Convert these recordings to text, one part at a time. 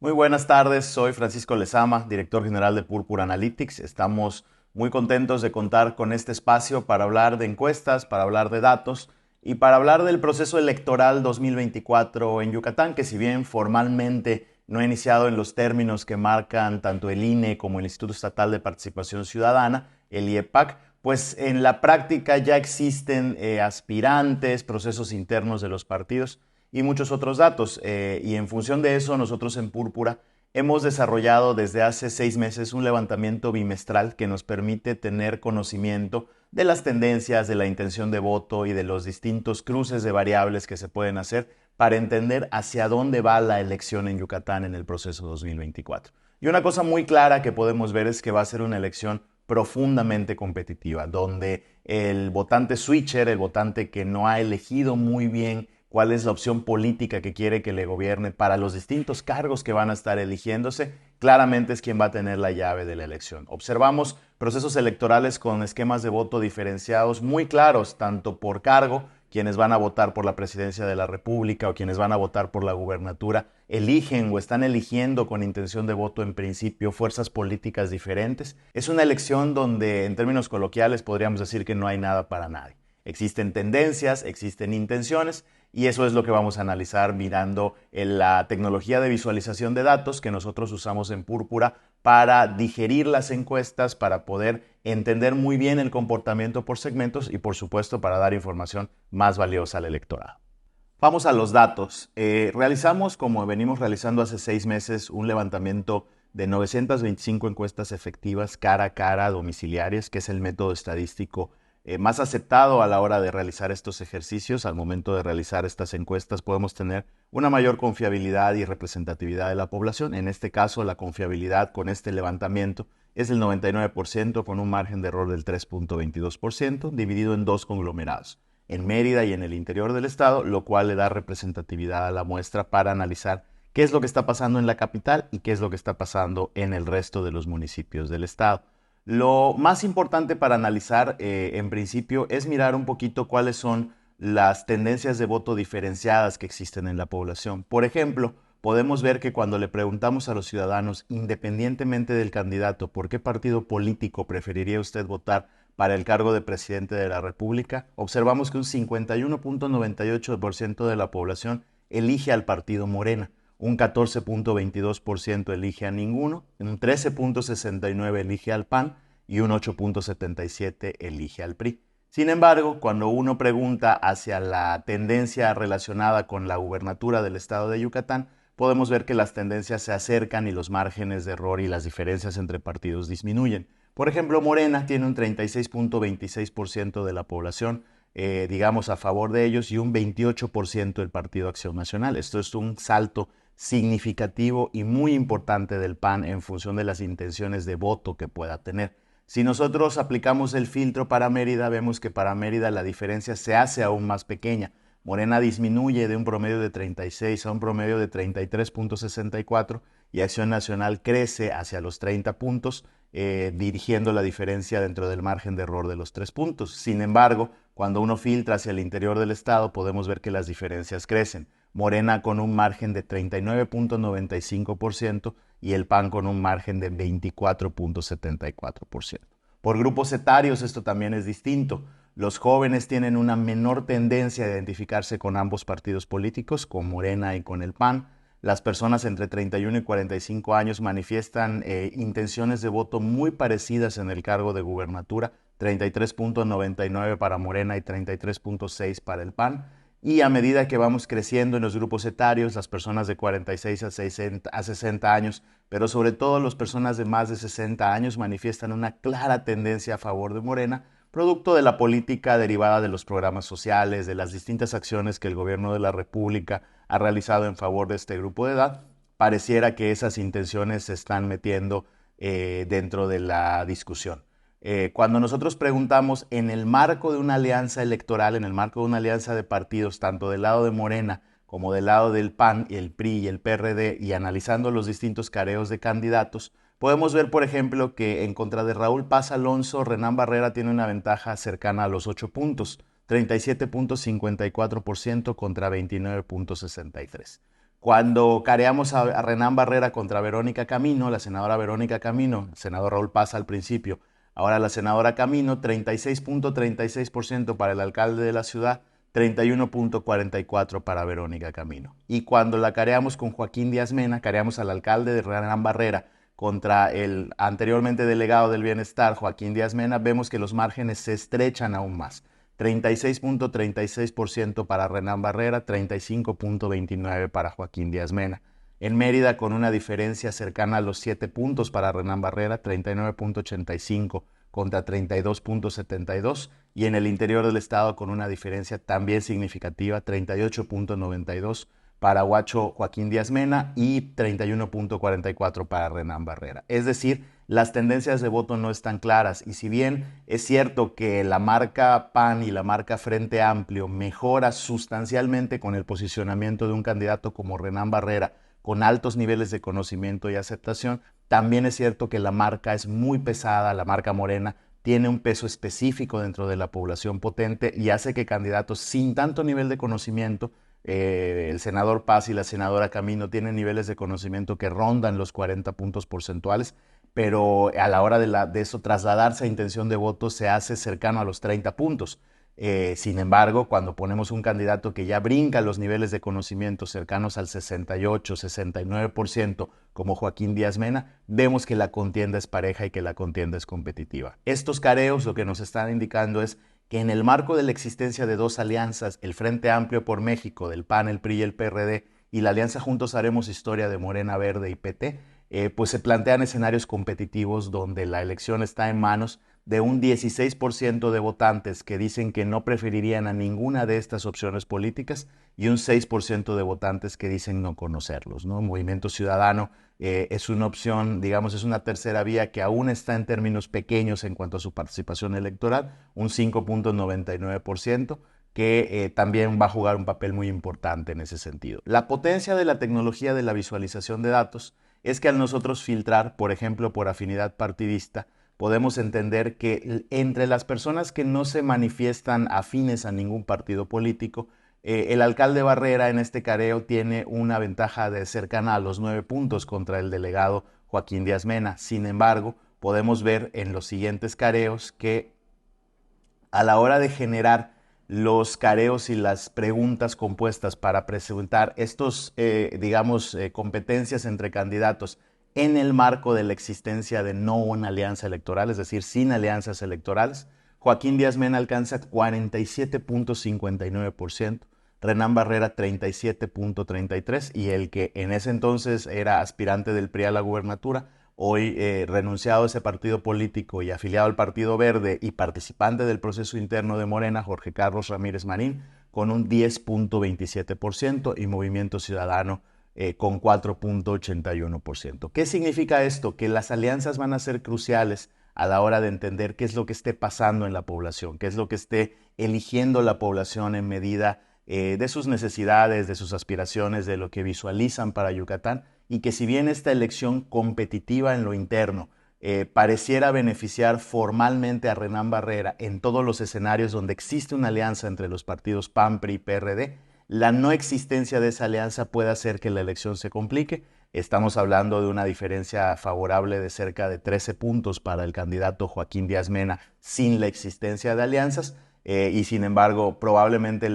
Muy buenas tardes, soy Francisco Lezama, director general de Purpura Analytics. Estamos muy contentos de contar con este espacio para hablar de encuestas, para hablar de datos y para hablar del proceso electoral 2024 en Yucatán, que si bien formalmente no ha iniciado en los términos que marcan tanto el INE como el Instituto Estatal de Participación Ciudadana, el IEPAC, pues en la práctica ya existen aspirantes, procesos internos de los partidos y muchos otros datos. Y en función de eso, nosotros en Púrpura hemos desarrollado desde hace 6 meses un levantamiento bimestral que nos permite tener conocimiento de las tendencias, de la intención de voto y de los distintos cruces de variables que se pueden hacer para entender hacia dónde va la elección en Yucatán en el proceso 2024. Y una cosa muy clara que podemos ver es que va a ser una elección profundamente competitiva, donde el votante switcher, el votante que no ha elegido muy bien cuál es la opción política que quiere que le gobierne para los distintos cargos que van a estar eligiéndose, claramente es quien va a tener la llave de la elección. Observamos procesos electorales con esquemas de voto diferenciados muy claros, tanto por cargo, quienes van a votar por la presidencia de la República o quienes van a votar por la gubernatura, eligen o están eligiendo con intención de voto en principio fuerzas políticas diferentes. Es una elección donde en términos coloquiales podríamos decir que no hay nada para nadie. Existen tendencias, existen intenciones y eso es lo que vamos a analizar mirando en la tecnología de visualización de datos que nosotros usamos en Púrpura para digerir las encuestas, para poder entender muy bien el comportamiento por segmentos y por supuesto para dar información más valiosa al electorado. Vamos a los datos. Realizamos, como venimos realizando hace 6 meses, un levantamiento de 925 encuestas efectivas cara a cara domiciliarias, que es el método estadístico más aceptado a la hora de realizar estos ejercicios. Al momento de realizar estas encuestas podemos tener una mayor confiabilidad y representatividad de la población. En este caso, la confiabilidad con este levantamiento es del 99% con un margen de error del 3.22%, dividido en dos conglomerados, en Mérida y en el interior del estado, lo cual le da representatividad a la muestra para analizar qué es lo que está pasando en la capital y qué es lo que está pasando en el resto de los municipios del estado. Lo más importante para analizar en principio es mirar un poquito cuáles son las tendencias de voto diferenciadas que existen en la población. Por ejemplo, podemos ver que cuando le preguntamos a los ciudadanos, independientemente del candidato, por qué partido político preferiría usted votar para el cargo de presidente de la República, observamos que un 51.98% de la población elige al partido Morena, un 14.22% elige a ninguno, un 13.69% elige al PAN y un 8.77% elige al PRI. Sin embargo, cuando uno pregunta hacia la tendencia relacionada con la gubernatura del estado de Yucatán, podemos ver que las tendencias se acercan y los márgenes de error y las diferencias entre partidos disminuyen. Por ejemplo, Morena tiene un 36.26% de la población, digamos, a favor de ellos y un 28% del Partido Acción Nacional. Esto es un salto significativo y muy importante del PAN en función de las intenciones de voto que pueda tener. Si nosotros aplicamos el filtro para Mérida, vemos que para Mérida la diferencia se hace aún más pequeña. Morena disminuye de un promedio de 36 a un promedio de 33.64 y Acción Nacional crece hacia los 30 puntos, dirigiendo la diferencia dentro del margen de error de los 3 puntos. Sin embargo, cuando uno filtra hacia el interior del estado, podemos ver que las diferencias crecen. Morena con un margen de 39.95% y el PAN con un margen de 24.74%. Por grupos etarios esto también es distinto. Los jóvenes tienen una menor tendencia a identificarse con ambos partidos políticos, con Morena y con el PAN. Las personas entre 31 y 45 años manifiestan intenciones de voto muy parecidas en el cargo de gubernatura, 33.99 para Morena y 33.6 para el PAN. Y a medida que vamos creciendo en los grupos etarios, las personas de 46 a 60 años, pero sobre todo las personas de más de 60 años manifiestan una clara tendencia a favor de Morena, producto de la política derivada de los programas sociales, de las distintas acciones que el gobierno de la República ha realizado en favor de este grupo de edad. Pareciera que esas intenciones se están metiendo dentro de la discusión. Cuando nosotros preguntamos en el marco de una alianza electoral, en el marco de una alianza de partidos, tanto del lado de Morena como del lado del PAN, el PRI y el PRD, y analizando los distintos careos de candidatos, podemos ver, por ejemplo, que en contra de Raúl Paz Alonso, Renán Barrera tiene una ventaja cercana a los 8 puntos, 37.54% contra 29.63%. Cuando careamos a Renán Barrera contra Verónica Camino, la senadora Verónica Camino, el senador Raúl Paz al principio, ahora la senadora Camino, 36.36% para el alcalde de la ciudad, 31.44% para Verónica Camino. Y cuando la careamos con Joaquín Díaz Mena, careamos al alcalde de Renán Barrera contra el anteriormente delegado del Bienestar, Joaquín Díaz Mena, vemos que los márgenes se estrechan aún más. 36.36% para Renán Barrera, 35.29% para Joaquín Díaz Mena. En Mérida, con una diferencia cercana a los 7 puntos para Renán Barrera, 39.85 contra 32.72, y en el interior del estado con una diferencia también significativa, 38.92 para Huacho Joaquín Díaz Mena y 31.44 para Renán Barrera. Es decir, las tendencias de voto no están claras, y si bien es cierto que la marca PAN y la marca Frente Amplio mejora sustancialmente con el posicionamiento de un candidato como Renán Barrera, con altos niveles de conocimiento y aceptación, también es cierto que la marca es muy pesada, la marca Morena tiene un peso específico dentro de la población potente y hace que candidatos sin tanto nivel de conocimiento, el senador Paz y la senadora Camino tienen niveles de conocimiento que rondan los 40 puntos porcentuales, pero a la hora de eso trasladarse a intención de voto se hace cercano a los 30 puntos. Sin embargo, cuando ponemos un candidato que ya brinca los niveles de conocimiento cercanos al 68, 69%, como Joaquín Díaz Mena, vemos que la contienda es pareja y que la contienda es competitiva. Estos careos lo que nos están indicando es que en el marco de la existencia de dos alianzas, el Frente Amplio por México, del PAN, el PRI y el PRD, y la alianza Juntos Haremos Historia de Morena Verde y PT, pues se plantean escenarios competitivos donde la elección está en manos de un 16% de votantes que dicen que no preferirían a ninguna de estas opciones políticas y un 6% de votantes que dicen no conocerlos, ¿no? Movimiento Ciudadano es una opción, digamos, es una tercera vía que aún está en términos pequeños en cuanto a su participación electoral, un 5.99%, que también va a jugar un papel muy importante en ese sentido. La potencia de la tecnología de la visualización de datos es que al nosotros filtrar, por ejemplo, por afinidad partidista, podemos entender que entre las personas que no se manifiestan afines a ningún partido político, el alcalde Barrera en este careo tiene una ventaja de cercana a los 9 puntos contra el delegado Joaquín Díaz Mena. Sin embargo, podemos ver en los siguientes careos que a la hora de generar los careos y las preguntas compuestas para presentar estos, competencias entre candidatos en el marco de la existencia de no una alianza electoral, es decir, sin alianzas electorales, Joaquín Díaz Mena alcanza 47.59%, Renán Barrera 37.33%, y el que en ese entonces era aspirante del PRI a la gubernatura, hoy renunciado a ese partido político y afiliado al Partido Verde y participante del proceso interno de Morena, Jorge Carlos Ramírez Marín, con un 10.27%, y Movimiento Ciudadano con 4.81%. ¿Qué significa esto? Que las alianzas van a ser cruciales a la hora de entender qué es lo que esté pasando en la población, qué es lo que esté eligiendo la población en medida de sus necesidades, de sus aspiraciones, de lo que visualizan para Yucatán, y que si bien esta elección competitiva en lo interno pareciera beneficiar formalmente a Renán Barrera en todos los escenarios donde existe una alianza entre los partidos PAN, PRI y PRD, la no existencia de esa alianza puede hacer que la elección se complique. Estamos hablando de una diferencia favorable de cerca de 13 puntos para el candidato Joaquín Díaz Mena sin la existencia de alianzas. Y sin embargo, probablemente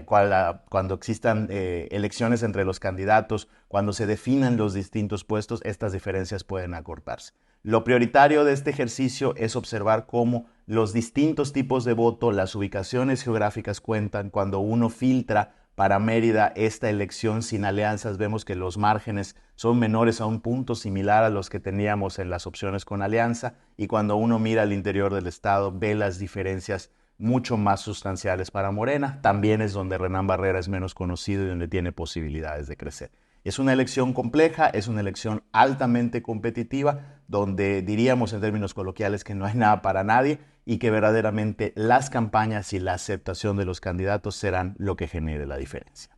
cuando existan elecciones entre los candidatos, cuando se definan los distintos puestos, estas diferencias pueden acortarse. Lo prioritario de este ejercicio es observar cómo los distintos tipos de voto, las ubicaciones geográficas cuentan. Cuando uno filtra para Mérida esta elección sin alianzas, vemos que los márgenes son menores a un punto, similar a los que teníamos en las opciones con alianza, y cuando uno mira al interior del estado, ve las diferencias mucho más sustanciales para Morena. También es donde Renán Barrera es menos conocido y donde tiene posibilidades de crecer. Es una elección compleja, es una elección altamente competitiva, donde diríamos en términos coloquiales que no hay nada para nadie y que verdaderamente las campañas y la aceptación de los candidatos serán lo que genere la diferencia.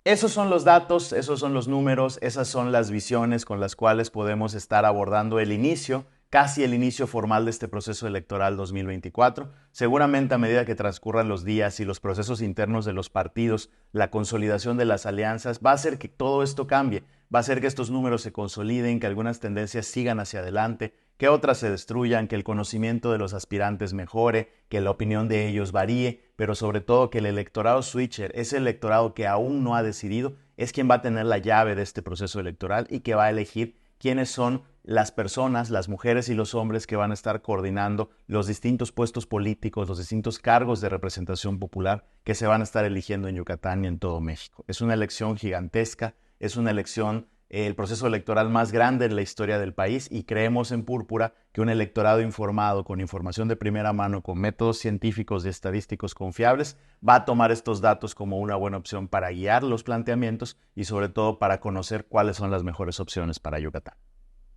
Esos son los datos, esos son los números, esas son las visiones con las cuales podemos estar abordando el inicio casi el inicio formal de este proceso electoral 2024. Seguramente a medida que transcurran los días y los procesos internos de los partidos, la consolidación de las alianzas, va a hacer que todo esto cambie, va a hacer que estos números se consoliden, que algunas tendencias sigan hacia adelante, que otras se destruyan, que el conocimiento de los aspirantes mejore, que la opinión de ellos varíe, pero sobre todo que el electorado switcher, ese electorado que aún no ha decidido, es quien va a tener la llave de este proceso electoral y que va a elegir quiénes son las personas, las mujeres y los hombres que van a estar coordinando los distintos puestos políticos, los distintos cargos de representación popular que se van a estar eligiendo en Yucatán y en todo México. Es una elección gigantesca, es una elección, el proceso electoral más grande en la historia del país, y creemos en Púrpura que un electorado informado, con información de primera mano, con métodos científicos y estadísticos confiables, va a tomar estos datos como una buena opción para guiar los planteamientos y sobre todo para conocer cuáles son las mejores opciones para Yucatán.